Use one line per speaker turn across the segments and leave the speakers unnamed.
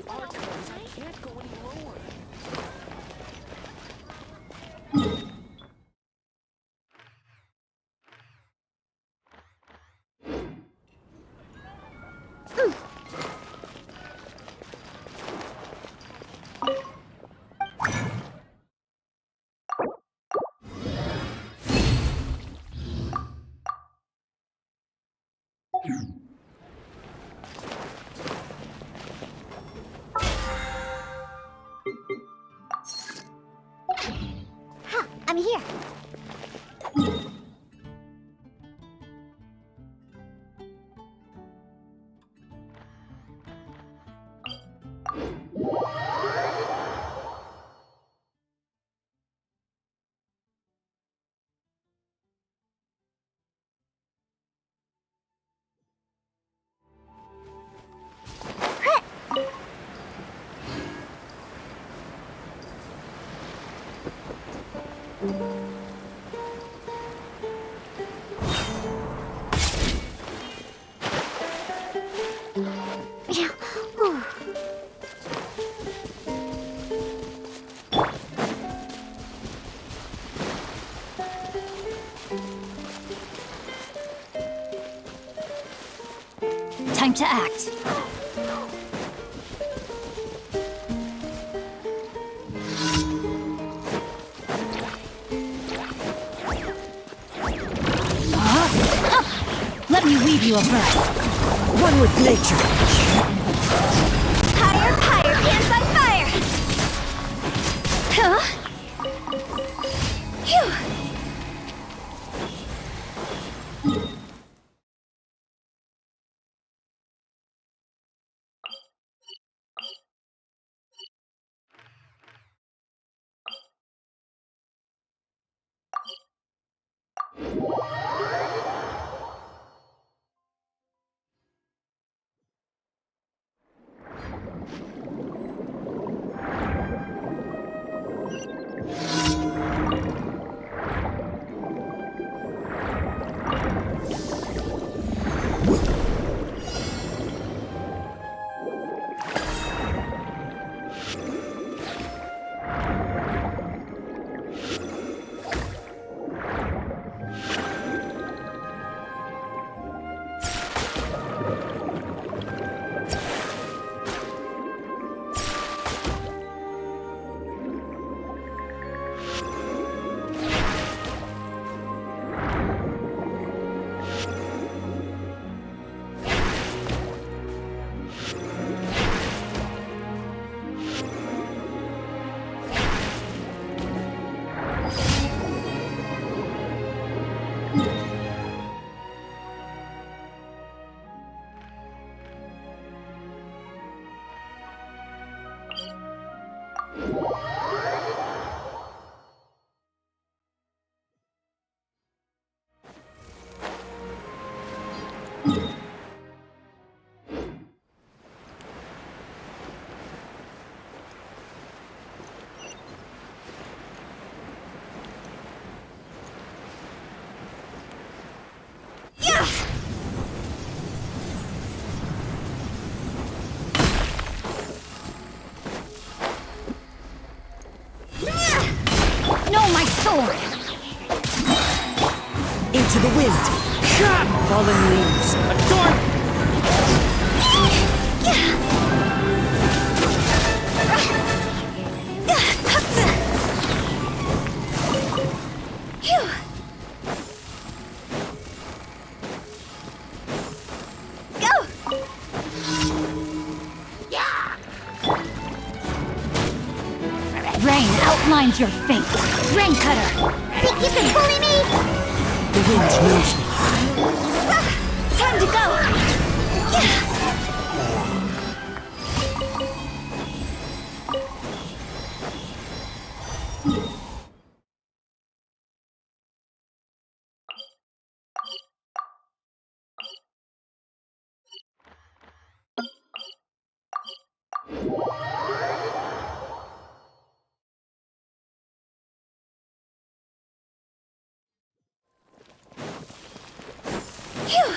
the archives. I can't go any lower.
Ha! I'm here.
Time to act. Let me weave you a breath.
One with nature.
Higher, higher, pants on fire!
Huh?
Phew!
No, my sword!
Into the wind. Fallen leaves.
Adorn!
Rain outlines your fate. Rain cutter!
Think you can bully me?
The wind knows me.
Time to go! Phew!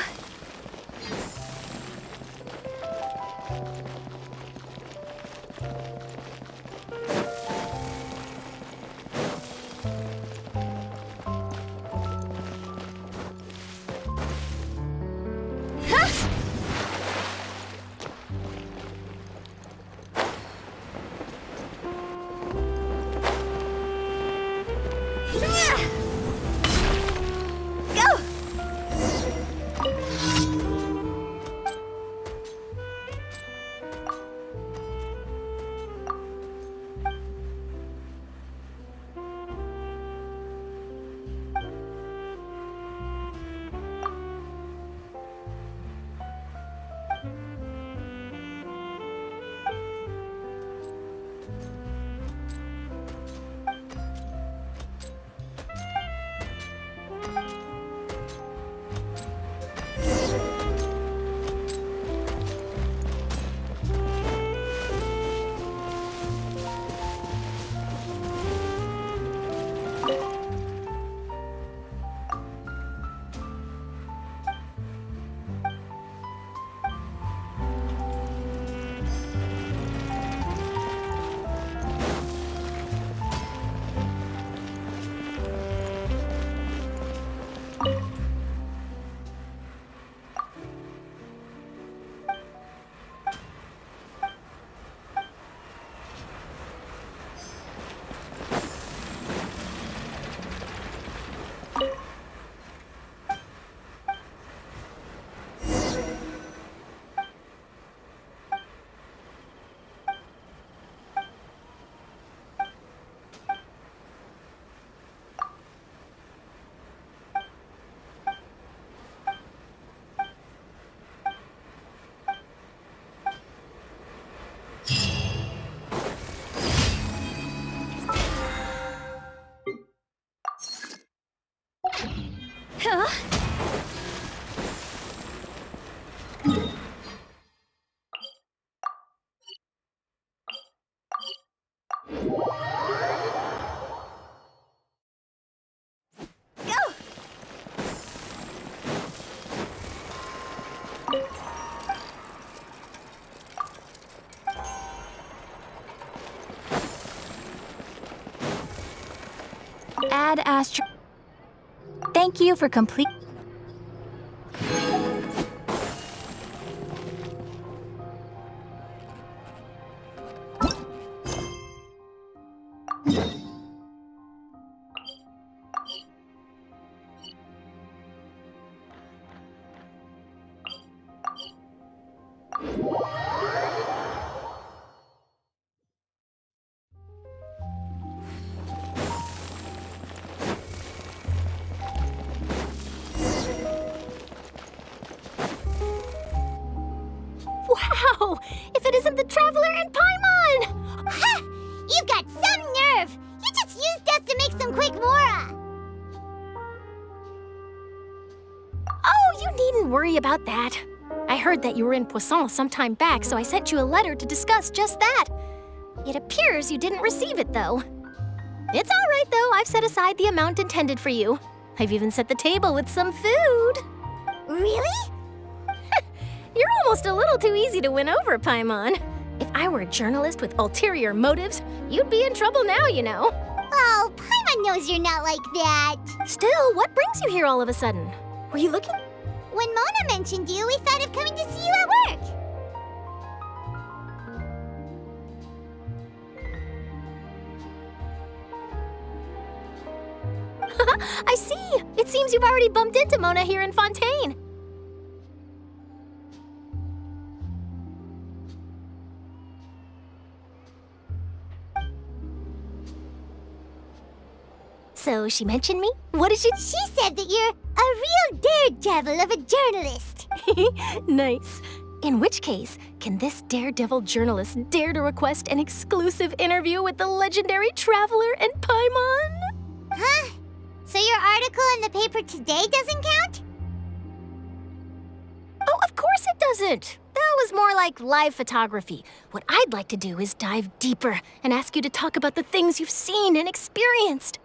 Add astro... Thank you for complete...
Wow! If it isn't the Traveler and Paimon! Ha! You've got some nerve! You just used us to make some quick Mora!
Oh, you needn't worry about that. I heard that you were in Poisson some time back, so I sent you a letter to discuss just that. It appears you didn't receive it, though. It's all right, though. I've set aside the amount intended for you. I've even set the table with some food.
Really?
You're almost a little too easy to win over, Paimon. If I were a journalist with ulterior motives, you'd be in trouble now, you know.
Oh, Paimon knows you're not like that.
Still, what brings you here all of a sudden? Were you looking?
When Mona mentioned you, we thought of coming to see you at work.
I see. It seems you've already bumped into Mona here in Fontaine. So she mentioned me? What did she...
She said that you're a real daredevil of a journalist.
Nice. In which case, can this daredevil journalist dare to request an exclusive interview with the legendary Traveler and Paimon?
Huh? So your article in the paper today doesn't count?
Oh, of course it doesn't. That was more like live photography. What I'd like to do is dive deeper and ask you to talk about the things you've seen and experienced.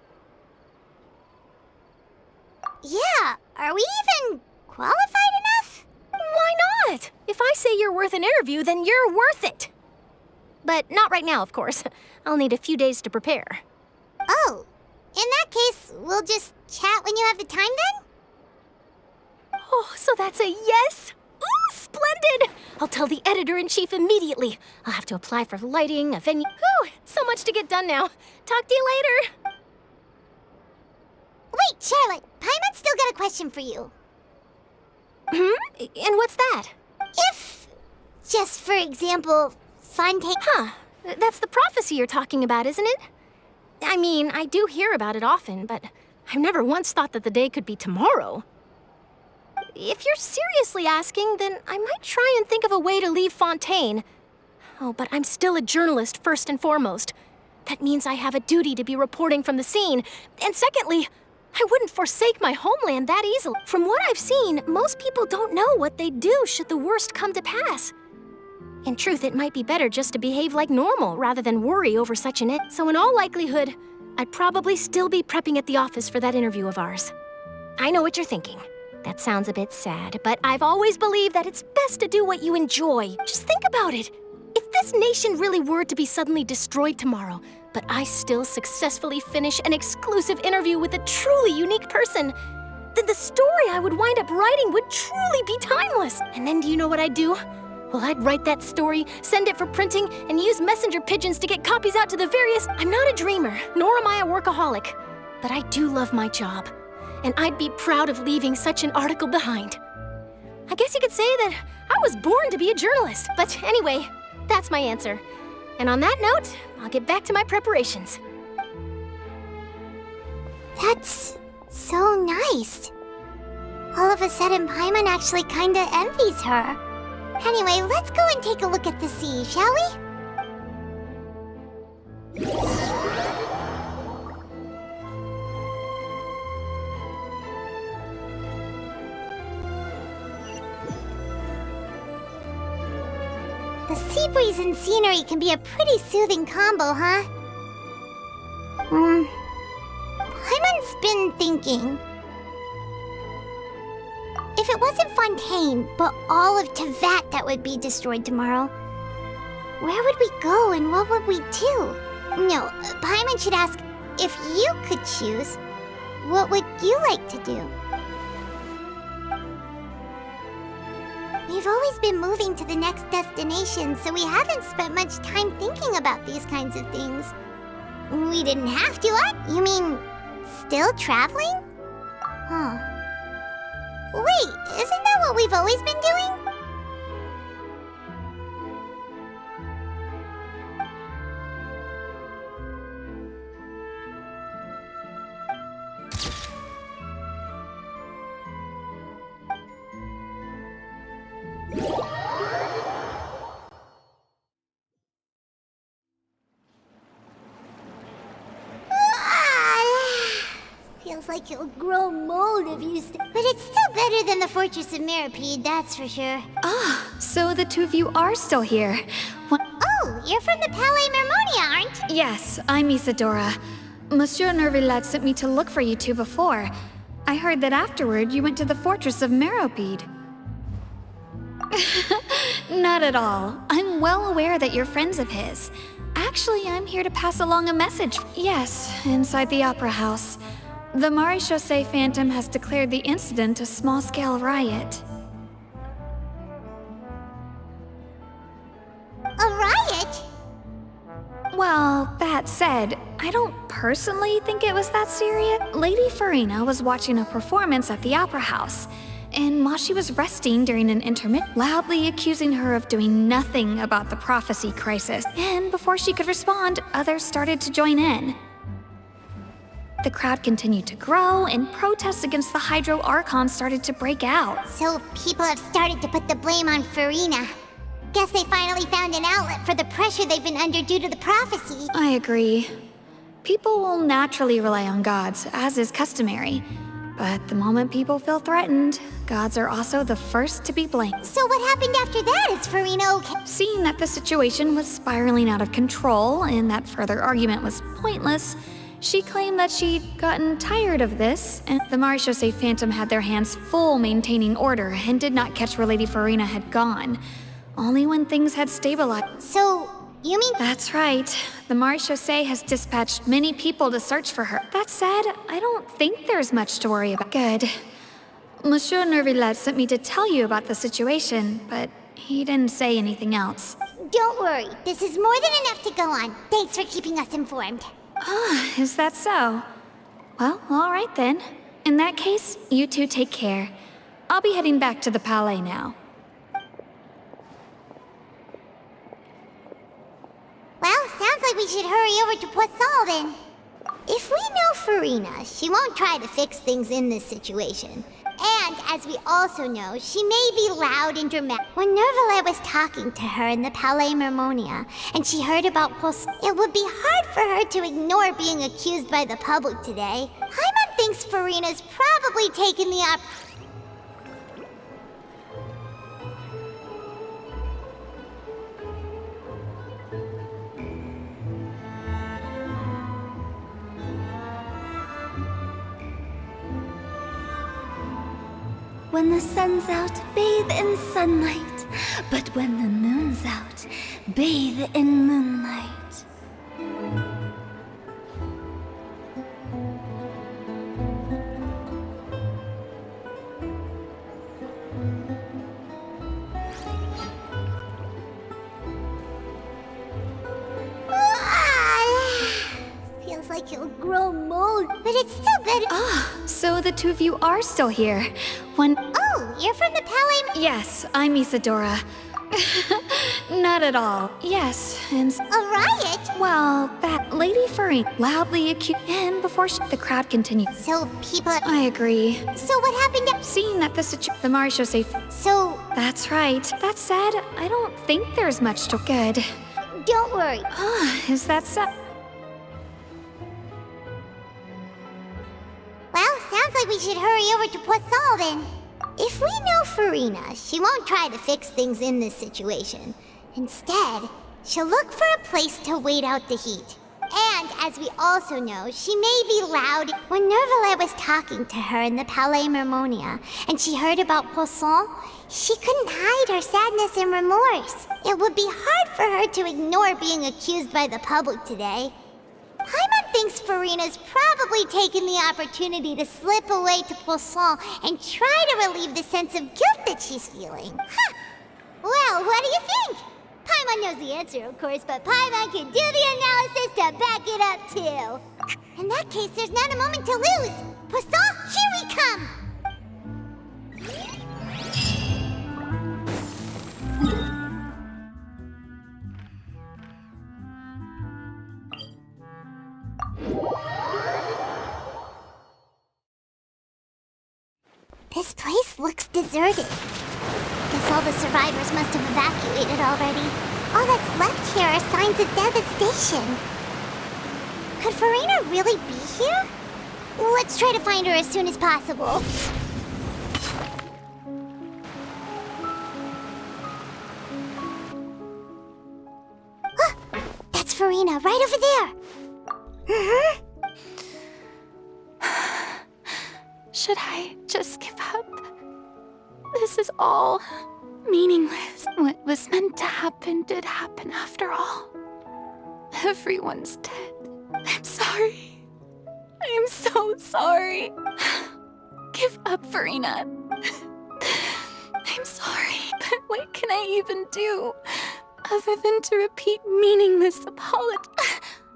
Yeah, are we even qualified enough?
Why not? If I say you're worth an interview, then you're worth it. But not right now, of course. I'll need a few days to prepare.
Oh, in that case, we'll just chat when you have the time then?
Oh, so that's a yes? Ooh, splendid! I'll tell the editor-in-chief immediately. I'll have to apply for lighting, a venue. Whew, so much to get done now. Talk to you later.
Wait, Charlotte, Paimon's still got a question for you.
And what's that?
If, just for example, Fontaine...
Huh, that's the prophecy you're talking about, isn't it? I mean, I do hear about it often, but I've never once thought that the day could be tomorrow. If you're seriously asking, then I might try and think of a way to leave Fontaine. Oh, but I'm still a journalist first and foremost. That means I have a duty to be reporting from the scene. And secondly, I wouldn't forsake my homeland that easily. From what I've seen, most people don't know what they'd do should the worst come to pass. In truth, it might be better just to behave like normal rather than worry over such an So in all likelihood, I'd probably still be prepping at the office for that interview of ours. I know what you're thinking. That sounds a bit sad, but I've always believed that it's best to do what you enjoy. Just think about it. If this nation really were to be suddenly destroyed tomorrow, but I still successfully finish an exclusive interview with a truly unique person, then the story I would wind up writing would truly be timeless. And then do you know what I'd do? Well, I'd write that story, send it for printing, and use messenger pigeons to get copies out to the various... I'm not a dreamer, nor am I a workaholic, but I do love my job, and I'd be proud of leaving such an article behind. I guess you could say that I was born to be a journalist, but anyway, that's my answer. And on that note, I'll get back to my preparations.
That's so nice. All of a sudden, Paimon actually kinda envies her. Anyway, let's go and take a look at the sea, shall we? The sea breeze and scenery can be a pretty soothing combo, huh? Paimon's been thinking. If it wasn't Fontaine, but all of Tevat that would be destroyed tomorrow, where would we go and what would we do? No, Paimon should ask, if you could choose, what would you like to do? We've always been moving to the next destination, so we haven't spent much time thinking about these kinds of things. We didn't have to, what? You mean, still traveling? Huh. Wait, isn't that what we've always been doing? Feels like you'll grow mold if you But it's still better than the Fortress of Mirapede, that's for sure.
So the two of you are still here.
Oh, you're from the Palais Mermonia, aren't you?
Yes, I'm Isadora. Monsieur Nervillet sent me to look for you two before. I heard that afterward you went to the Fortress of Meropide. Not at all. I'm well aware that you're friends of his. Actually, I'm here to pass along a message. Yes, inside the Opera House. The Maréchaussée Phantom has declared the incident a small-scale riot.
A riot?
Well, that said, I don't personally think it was that serious. Lady Farina was watching a performance at the Opera House, and while she was resting during an intermission, loudly accusing her of doing nothing about the prophecy crisis. And before she could respond, others started to join in. The crowd continued to grow, and protests against the Hydro Archon started to break out.
So people have started to put the blame on Farina. Guess they finally found an outlet for the pressure they've been under due to the prophecy.
I agree. People will naturally rely on gods, as is customary. But the moment people feel threatened, gods are also the first to be blamed.
So what happened after that? Is Farina okay?
Seeing that the situation was spiraling out of control and that further argument was pointless, she claimed that she'd gotten tired of this, and the Maréchaussée Phantom had their hands full maintaining order and did not catch where Lady Farina had gone. Only when things had stabilized.
So, you mean—
That's right. The Maréchaussée has dispatched many people to search for her. That said, I don't think there's much to worry about. Good. Monsieur Nervillet sent me to tell you about the situation, but he didn't say anything else.
Don't worry, this is more than enough to go on. Thanks for keeping us informed.
Is that so? Well, all right then. In that case, you two take care. I'll be heading back to the Palais now.
Well, sounds like we should hurry over to Poisson then. If we know Farina, she won't try to fix things in this situation. And, as we also know, she may be loud and dramatic. When Nervillet was talking to her in the Palais Mermonia, and she heard about Poisson, it would be hard for her to ignore being accused by the public today. Paimon thinks Farina's probably taken the
When the sun's out, bathe in sunlight. But when the moon's out, bathe in moonlight.
Feels like you'll grow mold, but it's still better.
So the two of you are still here.
Oh, you're from the Palais
Yes, I'm Isadora. Not at all. Yes, and
A riot?
well, that Lady Farina loudly accused, and before the crowd continued.
So people—
I agree.
So what happened
Seeing that the Maréchaussée.
So,
That's right. That said, I don't think there's much to. Good.
don't worry.
Is that so?
Well, sounds like we should hurry over to Poisson then. If we know Farina, she won't try to fix things in this situation. Instead, she'll look for a place to wait out the heat. And, as we also know, she may be loud. When Nervillet was talking to her in the Palais Mermonia, and she heard about Poisson, she couldn't hide her sadness and remorse. It would be hard for her to ignore being accused by the public today. Paimon thinks Farina's probably taken the opportunity to slip away to Poisson and try to relieve the sense of guilt that she's feeling. Huh. Well, what do you think? Paimon knows the answer, of course, but Paimon can do the analysis to back it up, too. In that case, there's not a moment to lose. Poisson, here we come! This place looks deserted. Guess all the survivors must have evacuated already. All that's left here are signs of devastation. Could Farina really be here? Let's try to find her as soon as possible. Ah, that's Farina, right over there.
Should I just give up? This is all meaningless. What was meant to happen did happen after all. Everyone's dead. I'm sorry. I am so sorry. Give up, Farina. I'm sorry, but what can I even do other than to repeat meaningless apology?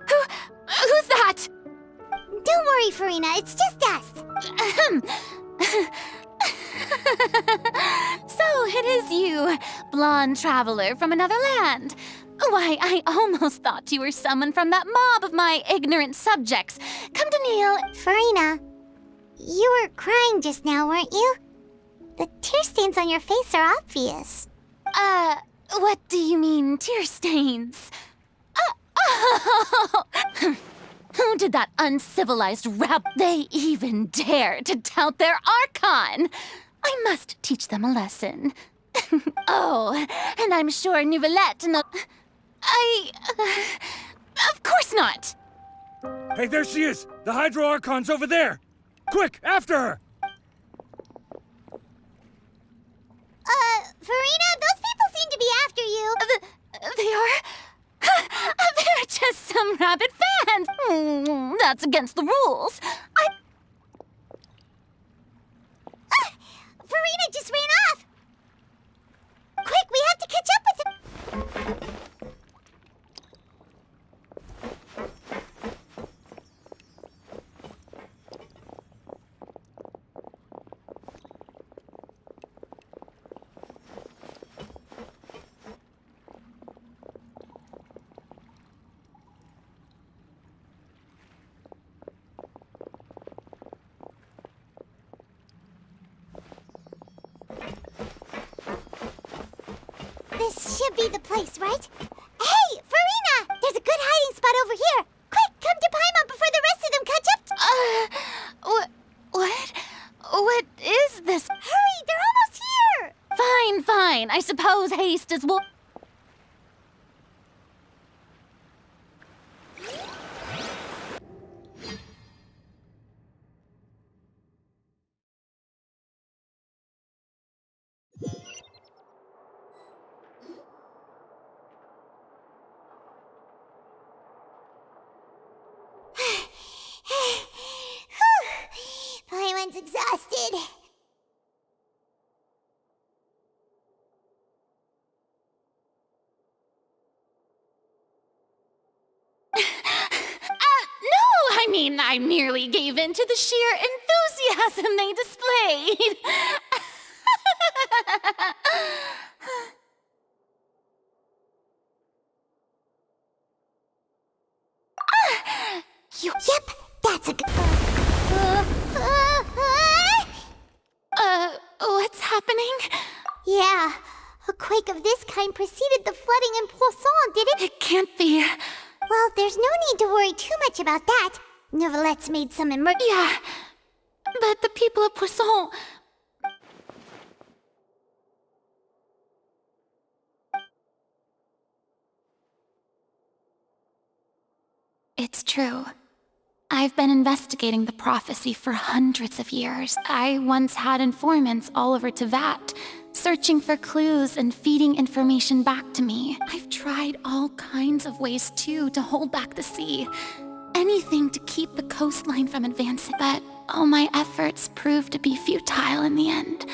Who's that?
Don't worry, Farina, it's just us.
So it is you, blonde traveler from another land. Why, I almost thought you were someone from that mob of my ignorant subjects. Come to kneel.
Farina, you were crying just now, weren't you? The tear stains on your face are obvious.
What do you mean, tear stains? Who did that uncivilized rab? They even dare to tout their Archon! I must teach them a lesson. Oh, and I'm sure Nouvellette and the... of course not!
Hey, there she is! The Hydro Archon's over there! Quick, after her!
Farina, those people seem to be after you.
They are... They're just some rabid fans! That's against the rules.
Farina just ran off! Quick, we have to catch up with him! This should be the place, right? Hey, Farina! There's a good hiding spot over here! Quick, come to Paimon before the rest of them catch up!
What is this?
Hurry, they're almost here!
Fine. I suppose haste is what...
Paimon's exhausted.
I merely gave in to the sheer enthusiasm they displayed.
Yep, that's a good...
What's happening?
Yeah, a quake of this kind preceded the flooding in Poisson, did it?
It can't be.
Well, there's no need to worry too much about that. Nouvellette's made some
Yeah, but the people of Poisson... It's true. I've been investigating the prophecy for hundreds of years. I once had informants all over Tevat, searching for clues and feeding information back to me. I've tried all kinds of ways, too, to hold back the sea. anything to keep the coastline from advancing, but all my efforts proved to be futile in the end.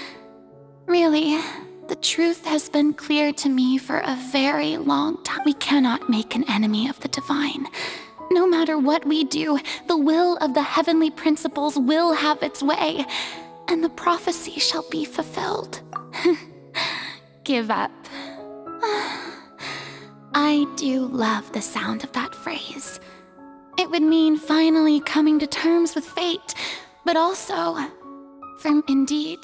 Really, the truth has been clear to me for a very long time. We cannot make an enemy of the divine. No matter what we do, the will of the heavenly principles will have its way, and the prophecy shall be fulfilled. Give up. I do love the sound of that phrase. It would mean finally coming to terms with fate, but also, indeed,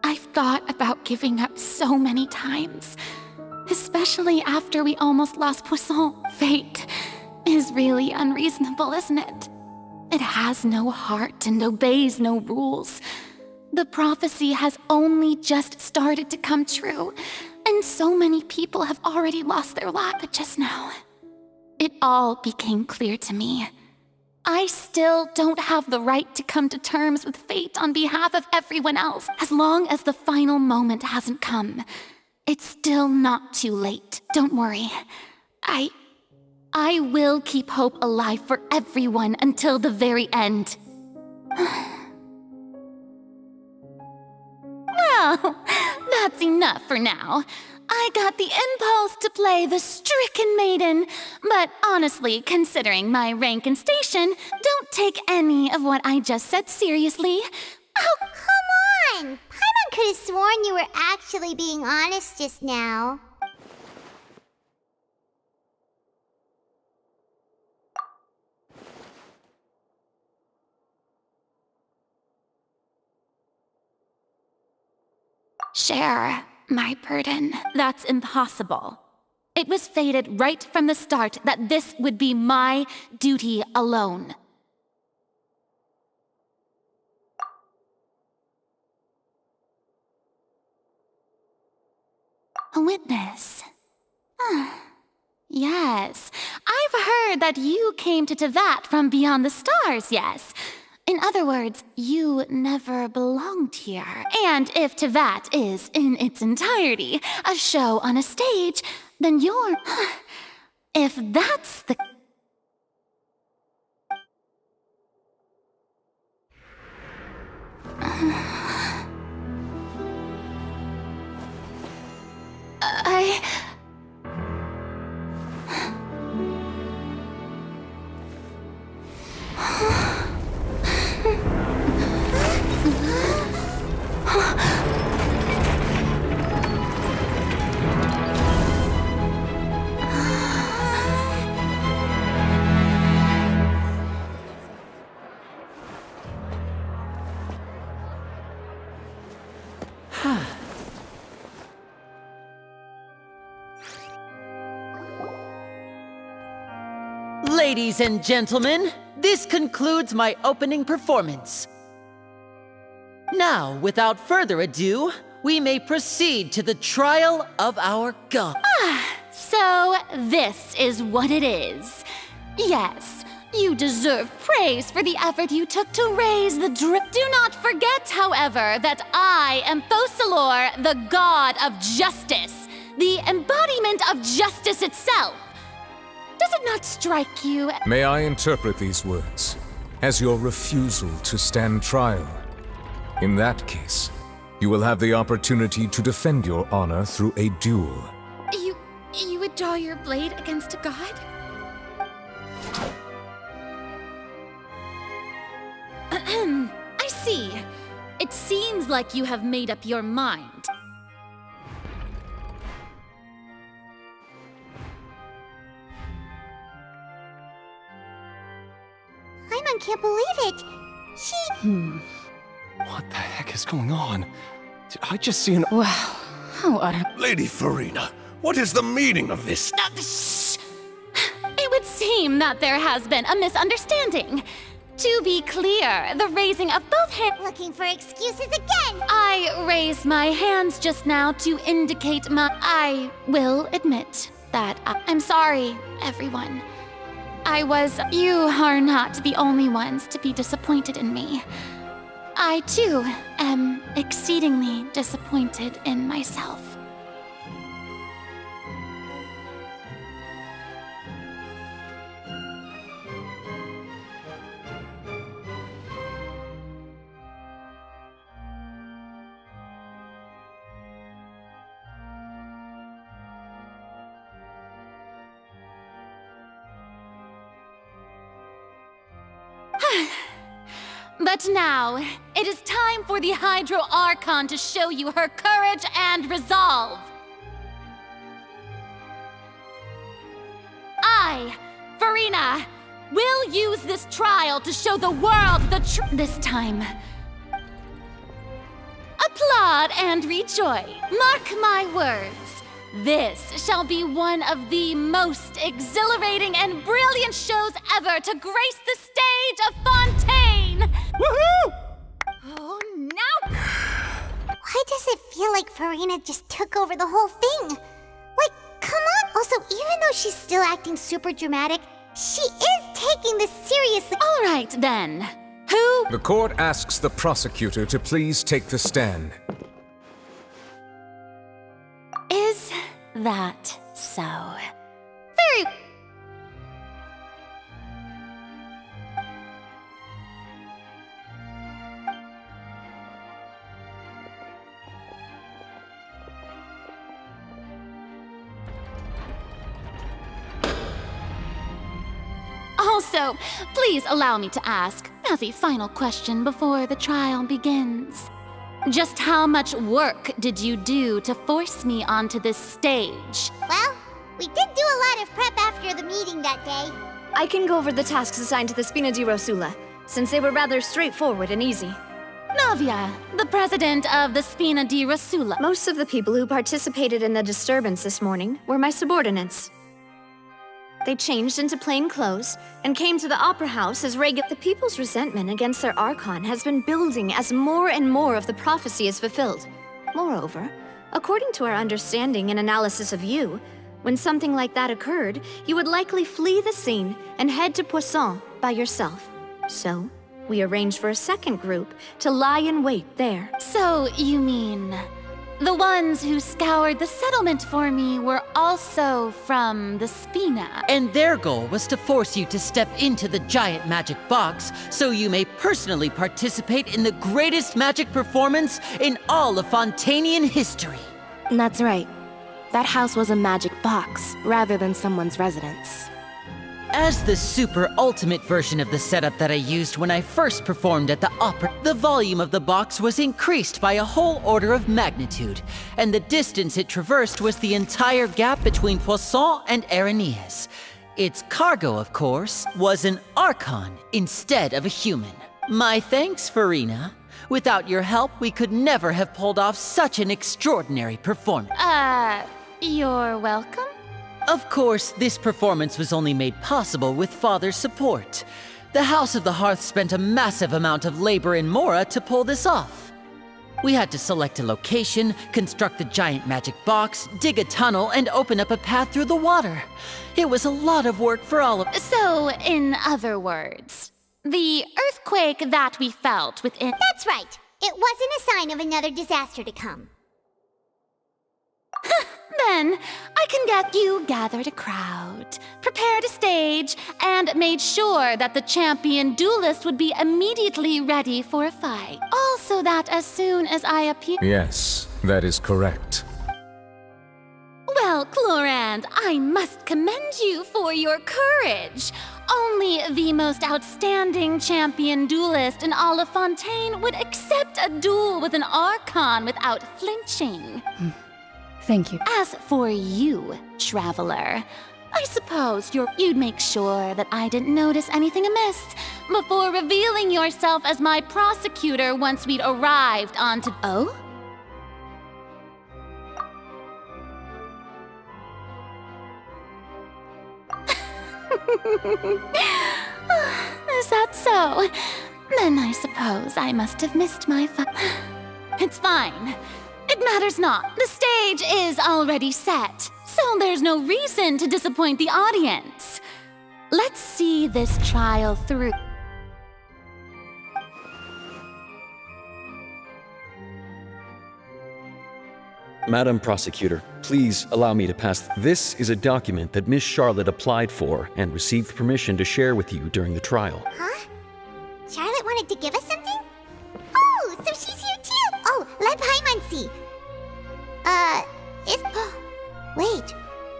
I've thought about giving up so many times, especially after we almost lost Poisson. Fate is really unreasonable, isn't it? It has no heart and obeys no rules. The prophecy has only just started to come true, and so many people have already lost their lives. But just now, it all became clear to me. I still don't have the right to come to terms with fate on behalf of everyone else. As long as the final moment hasn't come, it's still not too late. Don't worry. I will keep hope alive for everyone until the very end. Well, that's enough for now. I got the impulse to play the stricken maiden, but honestly, considering my rank and station, don't take any of what I just said seriously.
Oh, come on! Paimon could have sworn you were actually being honest just now.
Share my burden. That's impossible. It was fated right from the start that this would be my duty alone. A witness. Yes, I've heard that you came to Tevat from beyond the stars, yes. In other words, you never belonged here. And if Tevat is, in its entirety, a show on a stage, then you're... If that's the...
Ladies and gentlemen, this concludes my opening performance. Now, without further ado, we may proceed to the trial of our god.
So this is what it is. Yes, you deserve praise for the effort you took to raise the drip. Do not forget, however, that I am Focalor, the god of justice, the embodiment of justice itself. Does it not strike you?
May I interpret these words as your refusal to stand trial? In that case, you will have the opportunity to defend your honor through a duel.
You would draw your blade against a god?
I see. It seems like you have made up your mind.
Paimon can't believe it.
What the heck is going on? Did I just see an...
Wow, how utter...
Lady Farina, what is the meaning of this?
Shh! It would seem that there has been a misunderstanding. To be clear, the raising of both hands...
Looking for excuses again!
I raised my hands just now to indicate my... I will admit that I'm sorry, everyone. You are not the only ones to be disappointed in me. I, too, am exceedingly disappointed in myself. But now, it is time for the Hydro Archon to show you her courage and resolve. I, Farina, will use this trial to show the world the truth. This time, applaud and rejoice. Mark my words. This shall be one of the most exhilarating and brilliant shows ever to grace the stage of Fontaine!
Woohoo!
Oh, no! Why does it feel like Farina just took over the whole thing? Like, come on! Also, even though she's still acting super dramatic, she is taking this seriously.
All right, then. Who?
The court asks the prosecutor to please take the stand.
Is that so? Very... Also, please allow me to ask, as a final question before the trial begins. Just how much work did you do to force me onto this stage?
Well, we did do a lot of prep after the meeting that day.
I can go over the tasks assigned to the Spina di Rosula, since they were rather straightforward and easy.
Navia, the president of the Spina di Rosula.
Most of the people who participated in the disturbance this morning were my subordinates. They changed into plain clothes and came to the Opera House as regular. The people's resentment against their Archon has been building as more and more of the prophecy is fulfilled. Moreover, according to our understanding and analysis of you, when something like that occurred, you would likely flee the scene and head to Poisson by yourself. So, we arranged for a second group to lie in wait there.
So, you mean... the ones who scoured the settlement for me were also from the Spina.
And their goal was to force you to step into the giant magic box so you may personally participate in the greatest magic performance in all of Fontainian history.
That's right. That house was a magic box rather than someone's residence.
As the super ultimate version of the setup that I used when I first performed at the opera, the volume of the box was increased by a whole order of magnitude, and the distance it traversed was the entire gap between Poisson and Areneas. Its cargo, of course, was an Archon instead of a human. My thanks, Farina. Without your help, we could never have pulled off such an extraordinary performance.
You're welcome?
Of course, this performance was only made possible with Father's support. The House of the Hearth spent a massive amount of labor in Mora to pull this off. We had to select a location, construct the giant magic box, dig a tunnel, and open up a path through the water. It was a lot of work for all of us.
So, in other words, the earthquake that we felt within...
That's right. It wasn't a sign of another disaster to come.
Then, I can get you gathered a crowd, prepared a stage, and made sure that the champion duelist would be immediately ready for a fight. Also that as soon as I appear...
Yes, that is correct.
Well, Clorand, I must commend you for your courage. Only the most outstanding champion duelist in all of Fontaine would accept a duel with an Archon without flinching.
Thank you.
As for you, Traveler, I suppose you'd make sure that I didn't notice anything amiss before revealing yourself as my prosecutor once we'd arrived onto... Oh? Is that so? Then I suppose I must have missed my It's fine. It matters not. The stage is already set, so there's no reason to disappoint the audience. Let's see this trial through.
Madam Prosecutor, please allow me to pass. This is a document that Miss Charlotte applied for and received permission to share with you during the trial.
Huh? Charlotte wanted to give us something? Oh, so she's here too! Oh, let Paimon see. Wait,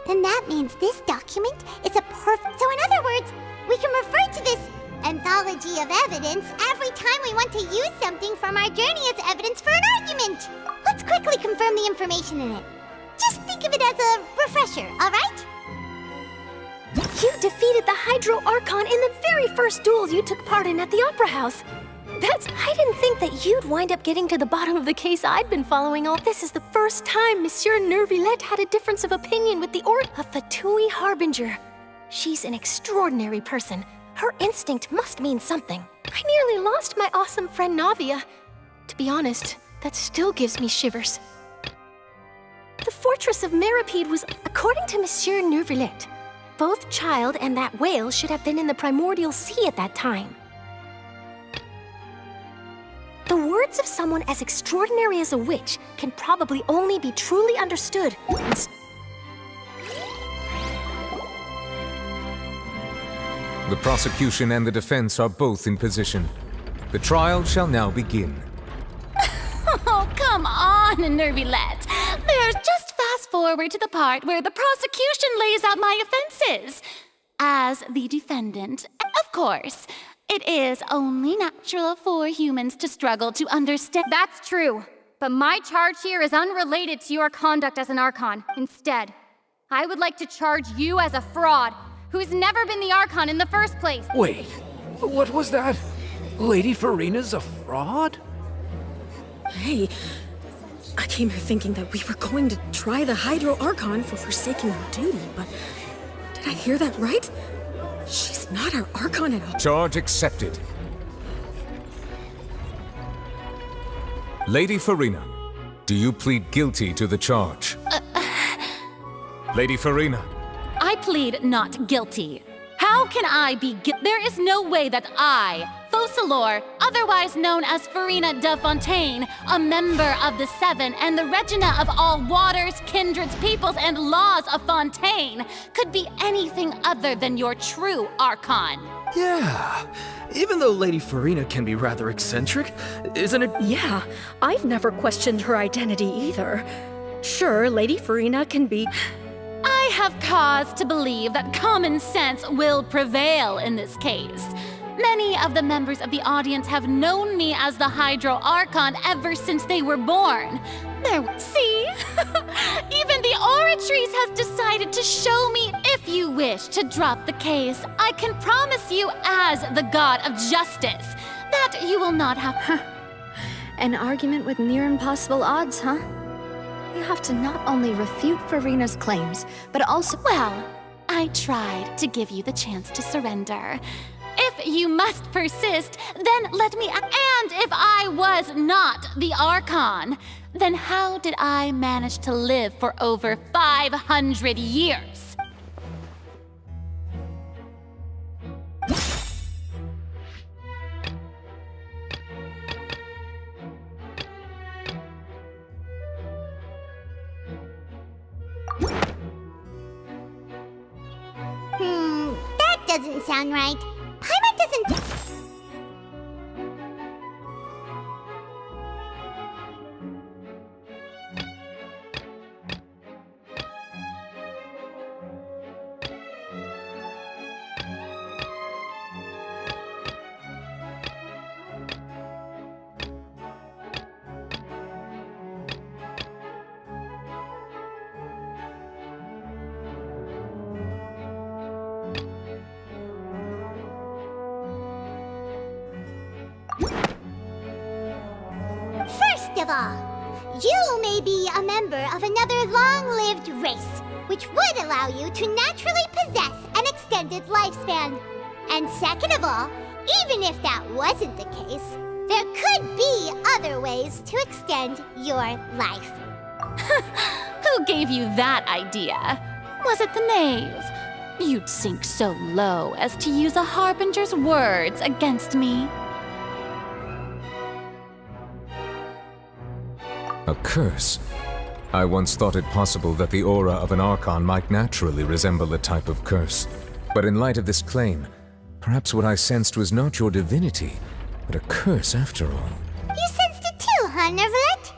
then that means this document is a perfect... So in other words, we can refer to this anthology plenty of evidence every time we want to use something from our journey as evidence for an argument. Let's quickly confirm the information in it. Just think of it as a refresher, alright?
You defeated the Hydro Archon in the very first duels you took part in at the Opera House. I didn't think that you'd wind up getting to the bottom of the case I'd been following all. This is the first time Monsieur Nervillette had a difference of opinion with the a Fatui Harbinger. She's an extraordinary person. Her instinct must mean something. I nearly lost my awesome friend Navia. To be honest, that still gives me shivers. The fortress of Meripede was, according to Monsieur Nervillette, both child and that whale should have been in the primordial sea at that time. The words of someone as extraordinary as a witch can probably only be truly understood.
The prosecution and the defense are both in position. The trial shall now begin.
Oh, come on, Nervillette. There's just fast forward to the part where the prosecution lays out my offenses. As the defendant, of course, it is only natural for humans to struggle to understand.
That's true, but my charge here is unrelated to your conduct as an Archon. Instead, I would like to charge you as a fraud who's never been the Archon in the first place.
Wait, what was that? Lady Farina's a fraud?
Hey, I came here thinking that we were going to try the Hydro Archon for forsaking our duty, but did I hear that right? She's not our Archon at all.
Charge accepted. Lady Farina, do you plead guilty to the charge? Lady Farina.
I plead not guilty. How can I be There is no way that I, Focalor, otherwise known as Farina de Fontaine, a member of the Seven and the Regina of all waters, kindreds, peoples, and laws of Fontaine, could be anything other than your true Archon.
Yeah, even though Lady Farina can be rather eccentric, isn't it?
Yeah, I've never questioned her identity either. Sure, Lady Farina can be...
I have cause to believe that common sense will prevail in this case. Many of the members of the audience have known me as the Hydro Archon ever since they were born. See? Even the Oratrice has decided to show me if you wish to drop the case. I can promise you as the God of Justice that you will not have...
An argument with near impossible odds, huh? You have to not only refute Farina's claims, but also...
Well, I tried to give you the chance to surrender. If you must persist, then let me... And if I was not the Archon, then how did I manage to live for over 500 years?
That doesn't sound right. Paimon doesn't... First of all, you may be a member of another long-lived race, which would allow you to naturally possess an extended lifespan. And second of all, even if that wasn't the case, there could be other ways to extend your life.
Who gave you that idea? Was it the knave? You'd sink so low as to use a harbinger's words against me.
A curse? I once thought it possible that the aura of an Archon might naturally resemble a type of curse. But in light of this claim, perhaps what I sensed was not your divinity, but a curse after all.
You sensed it too, huh, Nervillette?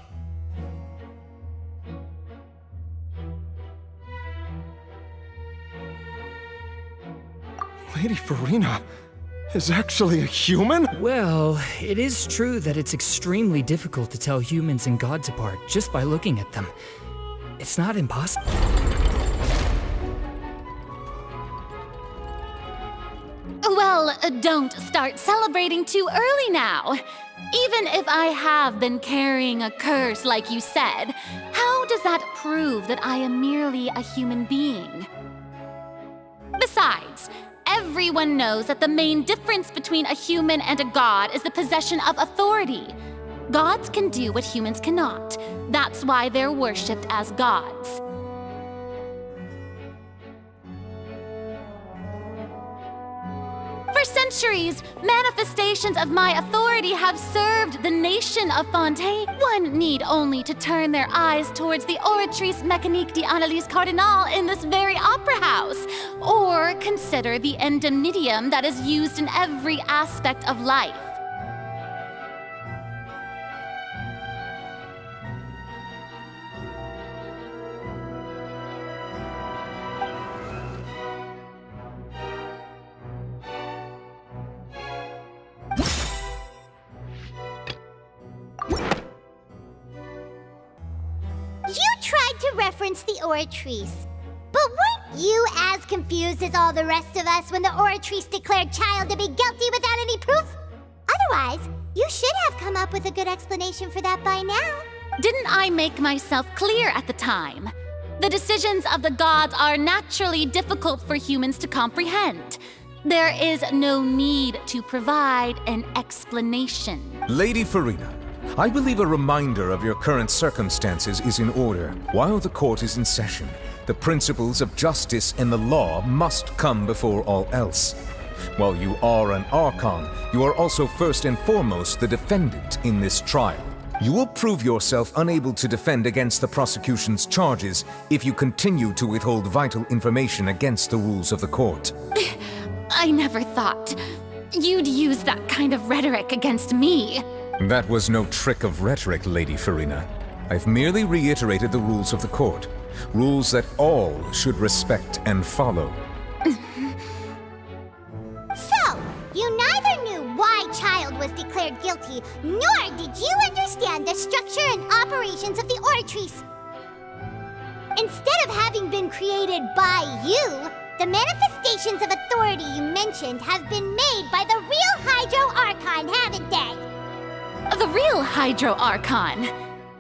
Lady Farina,
is actually a human?
Well, it is true that it's extremely difficult to tell humans and gods apart just by looking at them. It's not impossible.
Well, don't start celebrating too early now. Even if I have been carrying a curse like you said, how does that prove that I am merely a human being? Besides, everyone knows that the main difference between a human and a god is the possession of authority. Gods can do what humans cannot. That's why they're worshipped as gods. For centuries, manifestations of my authority have served the nation of Fontaine. One need only to turn their eyes towards the Oratrice Mécanique d'Analyse Cardinal in this very opera house, or consider the indemnitium that is used in every aspect of life.
You tried to reference the Oratrice. But weren't you as confused as all the rest of us when the Oratrice declared Child to be guilty without any proof? Otherwise, you should have come up with a good explanation for that by now.
Didn't I make myself clear at the time? The decisions of the gods are naturally difficult for humans to comprehend. There is no need to provide an explanation.
Lady Farina, I believe a reminder of your current circumstances is in order. While the court is in session, the principles of justice and the law must come before all else. While you are an Archon, you are also first and foremost the defendant in this trial. You will prove yourself unable to defend against the prosecution's charges if you continue to withhold vital information against the rules of the court.
I never thought you'd use that kind of rhetoric against me.
That was no trick of rhetoric, Lady Farina. I've merely reiterated the rules of the court. Rules that all should respect and follow.
So, you neither knew why Child was declared guilty, nor did you understand the structure and operations of the Oratrice. Instead of having been created by you, the manifestations of authority you mentioned have been made by the real Hydro Archon, haven't they?
The real Hydro Archon?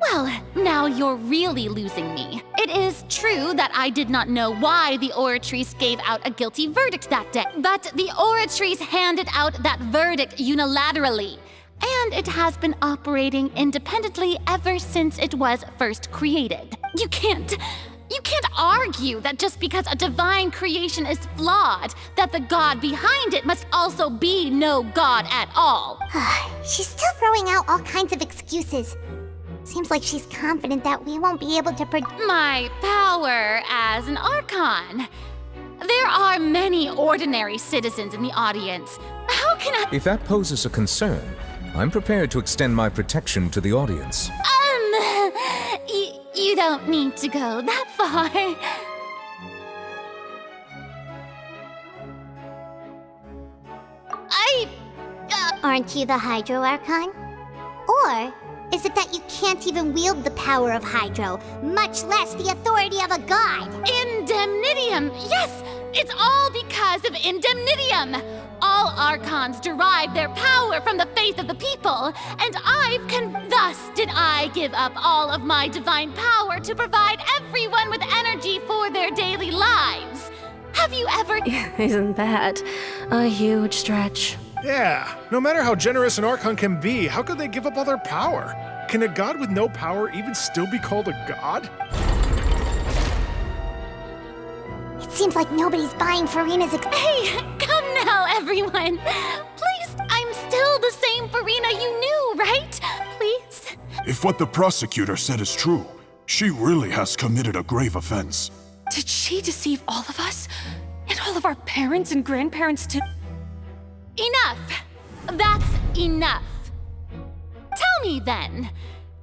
Well, now you're really losing me. It is true that I did not know why the Oratrice gave out a guilty verdict that day, but the Oratrice handed out that verdict unilaterally, and it has been operating independently ever since it was first created. You can't argue that just because a divine creation is flawed, that the god behind it must also be no god at all.
She's still throwing out all kinds of excuses. Seems like she's confident that we won't be able to
My power as an Archon. There are many ordinary citizens in the audience. How can I—
If that poses a concern, I'm prepared to extend my protection to the audience.
You don't need to go that far.
Aren't you the Hydro Archon? Or is it that you can't even wield the power of Hydro, much less the authority of a god?
Indemnitium! Yes! It's all because of Indemnitium! All Archons derive their power from the faith of the people, and thus did I give up all of my divine power to provide everyone with energy for their daily lives. Have you ever—
Isn't that a huge stretch?
Yeah, no matter how generous an Archon can be, how could they give up all their power? Can a god with no power even still be called a god?
It seems like nobody's buying Farina's
Hey, come now, everyone! Please, I'm still the same Farina you knew, right? Please?
If what the prosecutor said is true, she really has committed a grave offense.
Did she deceive all of us? And all of our parents and grandparents too?
Enough! That's enough! Tell me then,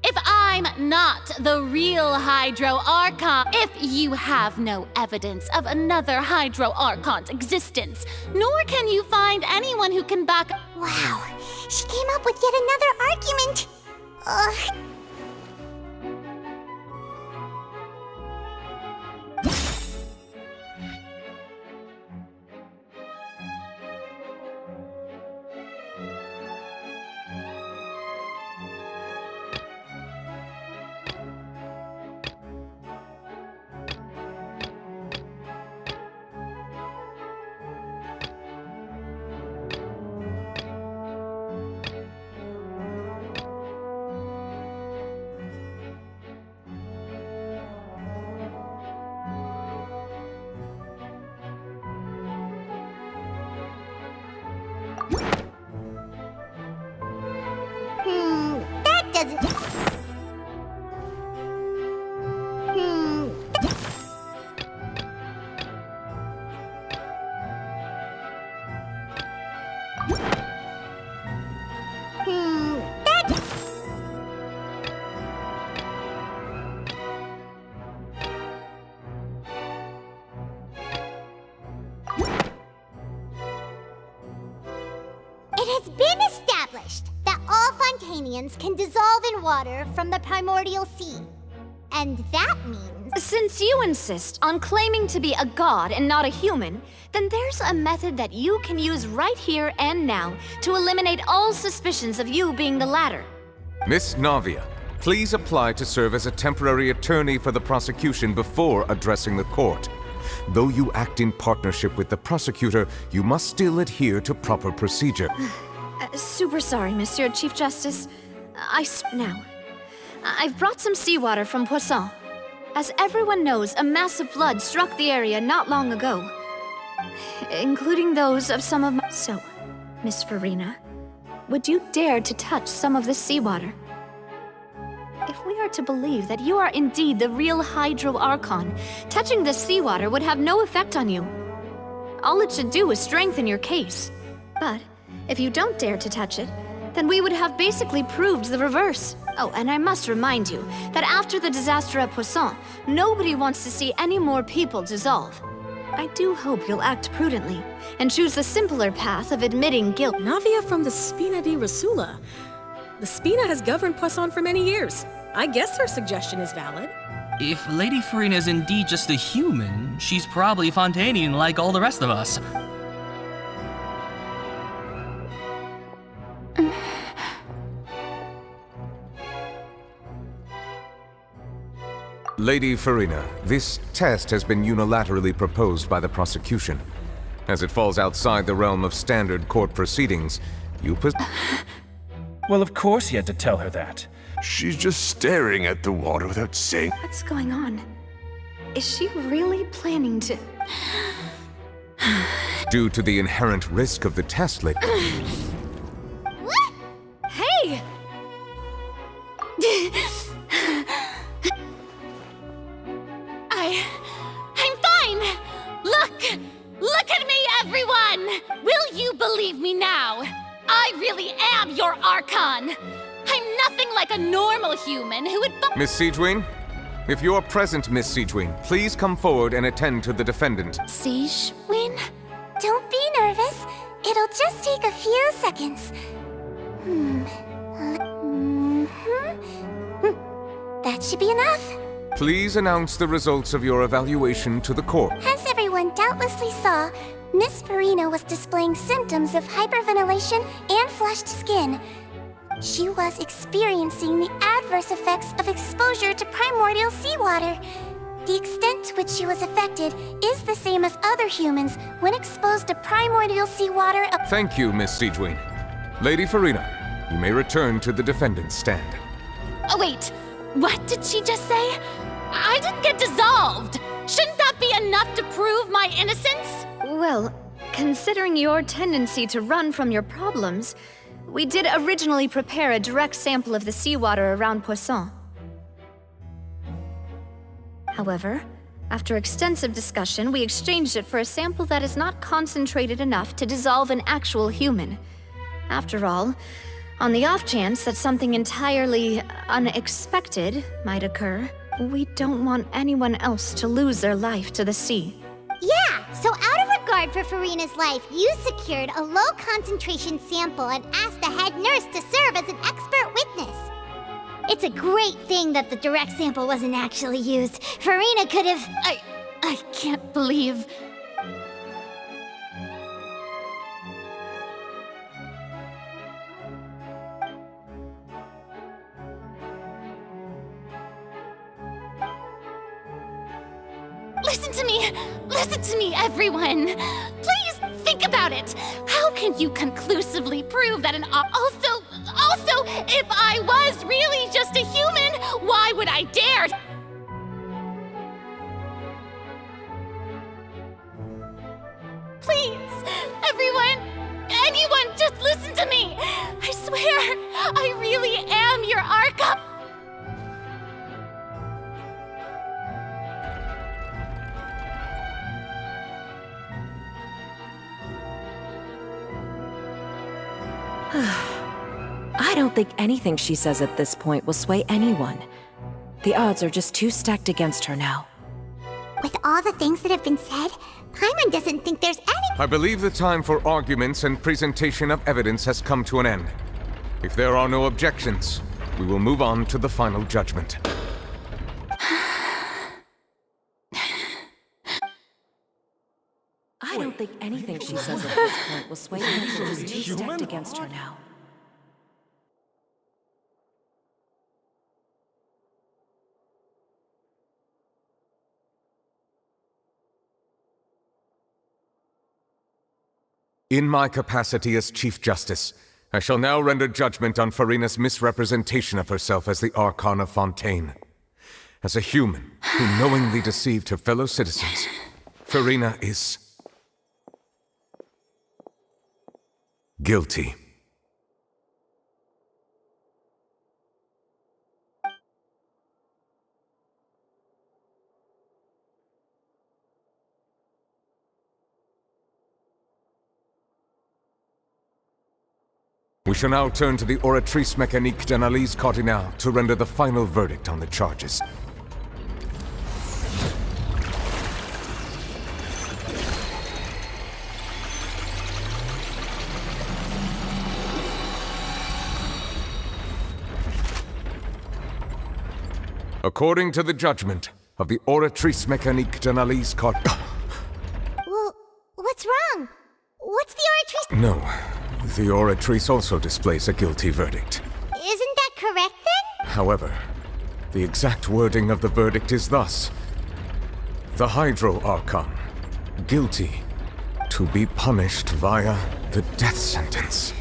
If I'm not the real Hydro Archon, if you have no evidence of another Hydro Archon's existence, nor can you find anyone who can back—
Wow, she came up with yet another argument. Ugh. That doesn't... That... It has been established that all Fontanians can dissolve in water from the primordial sea. And that means...
Since you insist on claiming to be a god and not a human, then there's a method that you can use right here and now to eliminate all suspicions of you being the latter.
Miss Navia, please apply to serve as a temporary attorney for the prosecution before addressing the court. Though you act in partnership with the prosecutor, you must still adhere to proper procedure.
Super sorry, Monsieur Chief Justice. Now. I've brought some seawater from Poisson. As everyone knows, a massive flood struck the area not long ago, including those of some of my... So, Miss Farina, would you dare to touch some of this seawater? If we are to believe that you are indeed the real Hydro Archon, touching this seawater would have no effect on you. All it should do is strengthen your case. But if you don't dare to touch it, then we would have basically proved the reverse. Oh, and I must remind you that after the disaster at Poisson, nobody wants to see any more people dissolve. I do hope you'll act prudently and choose the simpler path of admitting guilt.
Navia from the Spina di Rasula. The Spina has governed Poisson for many years. I guess her suggestion is valid.
If Lady Farina is indeed just a human, she's probably Fontanian like all the rest of us.
Lady Farina, this test has been unilaterally proposed by the prosecution. As it falls outside the realm of standard court proceedings, you
Well, of course he had to tell her that.
She's just staring at the water without saying...
What's going on? Is she really planning to...
Due to the inherent risk of the test, Lady...
Hey!
I'm fine! Look at me, everyone! Will you believe me now? I really am your Archon! I'm nothing like a normal human who would—
Miss Siegewin? If you're present, Miss Siegewin, please come forward and attend to the defendant.
Siegewin? Don't be nervous. It'll just take a few seconds. That should be enough.
Please announce the results of your evaluation to the court.
As everyone doubtlessly saw, Miss Farina was displaying symptoms of hyperventilation and flushed skin. She was experiencing the adverse effects of exposure to primordial seawater. The extent to which she was affected is the same as other humans when exposed to primordial seawater.
Thank you, Miss Siegewin. Lady Farina, you may return to the defendant's stand.
Oh, wait. What did she just say? I didn't get dissolved! Shouldn't that be enough to prove my innocence?
Well, considering your tendency to run from your problems, we did originally prepare a direct sample of the seawater around Poisson. However, after extensive discussion, we exchanged it for a sample that is not concentrated enough to dissolve an actual human. After all, On the off chance that something entirely unexpected might occur, we don't want anyone else to lose their life to the sea.
Yeah, so out of regard for Farina's life, you secured a low-concentration sample and asked the head nurse to serve as an expert witness. It's a great thing that the direct sample wasn't actually used. Farina could have...
I can't believe... Listen to me, everyone! Please think about it! How can you conclusively prove that Also, if I was really just a human, why would I dare? Please, anyone, just listen to me! I swear, I really am your Archon!
I don't think anything she says at this point will sway anyone. The odds are just too stacked against her now.
With all the things that have been said, Paimon doesn't think there's any...
I believe the time for arguments and presentation of evidence has come to an end. If there are no objections, we will move on to the final judgment.
I don't think anything she says at this point will sway anyone. She's too stacked against her now.
In my capacity as Chief Justice, I shall now render judgment on Farina's misrepresentation of herself as the Archon of Fontaine. As a human who knowingly deceived her fellow citizens, Farina is... guilty. We shall now turn to the Oratrice Mécanique d'Analyse Cardinale to render the final verdict on the charges. According to the judgment of the Oratrice Mécanique d'Analyse Cardinale...
Well, what's wrong? What's the Oratrice...
No. The Oratrice also displays a guilty verdict.
Isn't that correct, then?
However, the exact wording of the verdict is thus. The Hydro Archon, guilty, to be punished via the death sentence.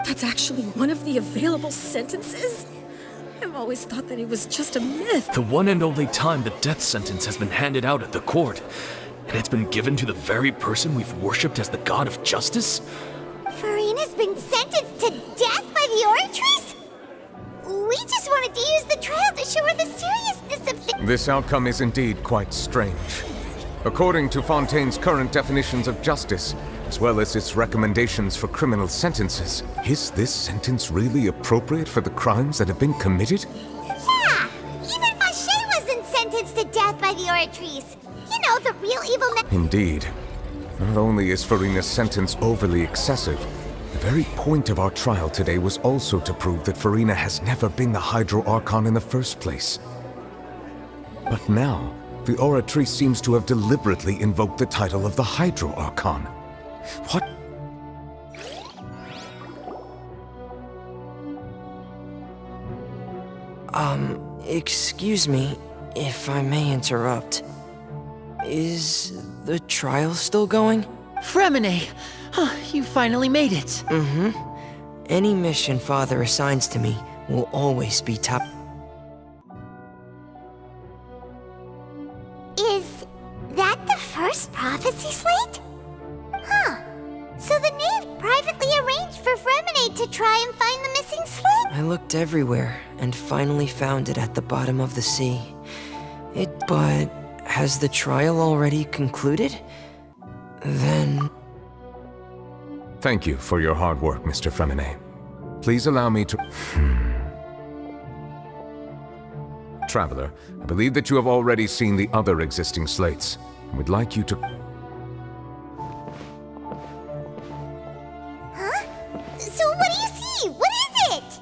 That's actually one of the available sentences? I've always thought that it was just a myth.
The one and only time the death sentence has been handed out at the court. And it's been given to the very person we've worshipped as the god of justice?
Farina's been sentenced to death by the Oratrice? We just wanted to use the trial to show her the seriousness of things.
This outcome is indeed quite strange. According to Fontaine's current definitions of justice, as well as its recommendations for criminal sentences, is this sentence really appropriate for the crimes that have been committed?
Yeah! Even Vacher wasn't sentenced to death by the Oratrice. You know, the real evil
Indeed. Not only is Farina's sentence overly excessive, the very point of our trial today was also to prove that Farina has never been the Hydro Archon in the first place. But now, the Oratrice seems to have deliberately invoked the title of the Hydro Archon. What?
Excuse me, if I may interrupt. Is the trial still going?
Fremine! You finally made it!
Mm-hmm. Any mission Father assigns to me will always be top.
Is that the first prophecy slate? Huh. So the knave privately arranged for Fremine to try and find the missing slate?
I looked everywhere and finally found it at the bottom of the sea. But has the trial already concluded? Then...
Thank you for your hard work, Mr. Fremine. Please allow me to... Traveler, I believe that you have already seen the other existing slates. I would like you to...
Huh? So what do you see? What is it?